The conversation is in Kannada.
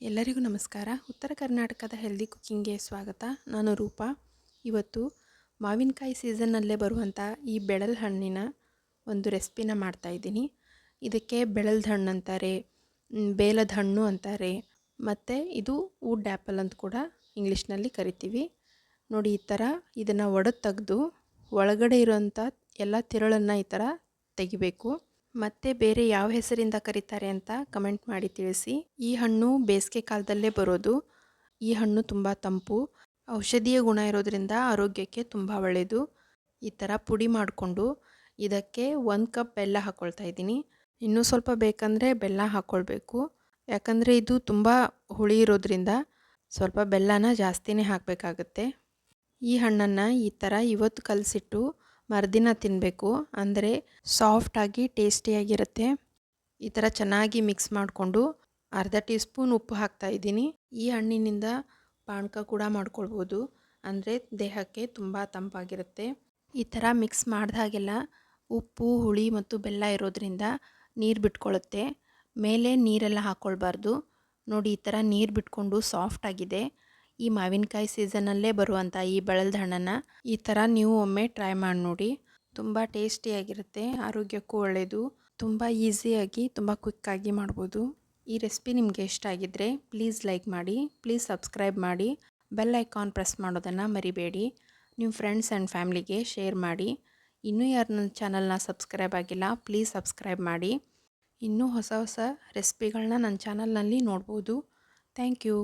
ಎಲ್ಲರಿಗೂ ನಮಸ್ಕಾರ. ಉತ್ತರ ಕರ್ನಾಟಕದ ಹೆಲ್ದಿ ಕುಕ್ಕಿಂಗ್ಗೆ ಸ್ವಾಗತ. ನಾನು ರೂಪಾ. ಇವತ್ತು ಮಾವಿನಕಾಯಿ ಸೀಸನ್ನಲ್ಲೇ ಬರುವಂಥ ಈ ಬೆಳಲ್ ಹಣ್ಣಿನ ಒಂದು ರೆಸಿಪಿನ ಮಾಡ್ತಾಯಿದ್ದೀನಿ. ಇದಕ್ಕೆ ಬೆಳಲ್ದ ಹಣ್ಣು ಅಂತಾರೆ, ಬೇಲದ ಹಣ್ಣು ಅಂತಾರೆ, ಮತ್ತು ಇದು ವುಡ್ ಆ್ಯಪಲ್ ಅಂತ ಕೂಡ ಇಂಗ್ಲೀಷ್ನಲ್ಲಿ ಕರಿತೀವಿ. ನೋಡಿ, ಈ ಥರ ಇದನ್ನು ಒಡೆದು ತೆಗೆದು ಒಳಗಡೆ ಇರೋಂಥ ಎಲ್ಲ ತಿರುಳನ್ನು ಈ ಥರ ತೆಗಿಬೇಕು. ಮತ್ತೆ ಬೇರೆ ಯಾವ ಹೆಸರಿಂದ ಕರೀತಾರೆ ಅಂತ ಕಮೆಂಟ್ ಮಾಡಿ ತಿಳಿಸಿ. ಈ ಹಣ್ಣು ಬೇಸಿಗೆ ಕಾಲದಲ್ಲೇ ಬರೋದು. ಈ ಹಣ್ಣು ತುಂಬ ತಂಪು, ಔಷಧೀಯ ಗುಣ ಇರೋದ್ರಿಂದ ಆರೋಗ್ಯಕ್ಕೆ ತುಂಬ ಒಳ್ಳೆಯದು. ಈ ಥರ ಪುಡಿ ಮಾಡಿಕೊಂಡು ಇದಕ್ಕೆ 1 ಕಪ್ ಬೆಲ್ಲ ಹಾಕ್ಕೊಳ್ತಾ ಇದ್ದೀನಿ. ಇನ್ನೂ ಸ್ವಲ್ಪ ಬೇಕಂದರೆ ಬೆಲ್ಲ ಹಾಕ್ಕೊಳ್ಬೇಕು, ಯಾಕಂದರೆ ಇದು ತುಂಬ ಹುಳಿ ಇರೋದ್ರಿಂದ ಸ್ವಲ್ಪ ಬೆಲ್ಲನ ಜಾಸ್ತಿನೇ ಹಾಕಬೇಕಾಗತ್ತೆ. ಈ ಹಣ್ಣನ್ನು ಈ ಥರ ಇವತ್ತು ಕಲಸಿಟ್ಟು ಮರುದಿನ ತಿನ್ನಬೇಕು, ಅಂದರೆ ಸಾಫ್ಟಾಗಿ ಟೇಸ್ಟಿಯಾಗಿರುತ್ತೆ. ಈ ಥರ ಚೆನ್ನಾಗಿ ಮಿಕ್ಸ್ ಮಾಡಿಕೊಂಡು ಅರ್ಧ ಟೀ ಸ್ಪೂನ್ ಉಪ್ಪು ಹಾಕ್ತಾಯಿದ್ದೀನಿ. ಈ ಹಣ್ಣಿನಿಂದ ಪಾನಕ ಕೂಡ ಮಾಡ್ಕೊಳ್ಬೋದು, ಅಂದರೆ ದೇಹಕ್ಕೆ ತುಂಬ ತಂಪಾಗಿರುತ್ತೆ. ಈ ಥರ ಮಿಕ್ಸ್ ಮಾಡಿದಾಗೆಲ್ಲ ಉಪ್ಪು, ಹುಳಿ ಮತ್ತು ಬೆಲ್ಲ ಇರೋದ್ರಿಂದ ನೀರು ಬಿಟ್ಕೊಳ್ಳುತ್ತೆ. ಮೇಲೆ ನೀರೆಲ್ಲ ಹಾಕ್ಕೊಳ್ಬಾರ್ದು. ನೋಡಿ, ಈ ಥರ ನೀರು ಬಿಟ್ಕೊಂಡು ಸಾಫ್ಟಾಗಿದೆ. ಈ ಮಾವಿನಕಾಯಿ ಸೀಸನಲ್ಲೇ ಬರುವಂಥ ಈ ಬೆಳಲ್ದ ಹಣ್ಣನ್ನು ಈ ಥರ ನೀವು ಒಮ್ಮೆ ಟ್ರೈ ಮಾಡಿ ನೋಡಿ. ತುಂಬ ಟೇಸ್ಟಿಯಾಗಿರುತ್ತೆ, ಆರೋಗ್ಯಕ್ಕೂ ಒಳ್ಳೆಯದು. ತುಂಬ ಈಸಿಯಾಗಿ, ತುಂಬ ಕ್ವಿಕ್ಕಾಗಿ ಮಾಡ್ಬೋದು. ಈ ರೆಸಿಪಿ ನಿಮಗೆ ಇಷ್ಟ ಆಗಿದ್ದರೆ ಪ್ಲೀಸ್ ಲೈಕ್ ಮಾಡಿ, ಪ್ಲೀಸ್ ಸಬ್ಸ್ಕ್ರೈಬ್ ಮಾಡಿ, ಬೆಲ್ ಐಕಾನ್ ಪ್ರೆಸ್ ಮಾಡೋದನ್ನು ಮರಿಬೇಡಿ. ನಿಮ್ಮ ಫ್ರೆಂಡ್ಸ್ ಆ್ಯಂಡ್ ಫ್ಯಾಮ್ಲಿಗೆ ಶೇರ್ ಮಾಡಿ. ಇನ್ನೂ ಯಾರು ನನ್ನ ಚಾನಲ್ನ ಸಬ್ಸ್ಕ್ರೈಬ್ ಆಗಿಲ್ಲ, ಪ್ಲೀಸ್ ಸಬ್ಸ್ಕ್ರೈಬ್ ಮಾಡಿ. ಇನ್ನೂ ಹೊಸ ಹೊಸ ರೆಸಿಪಿಗಳನ್ನ ನನ್ನ ಚಾನಲ್ನಲ್ಲಿ ನೋಡ್ಬೋದು. Thank you.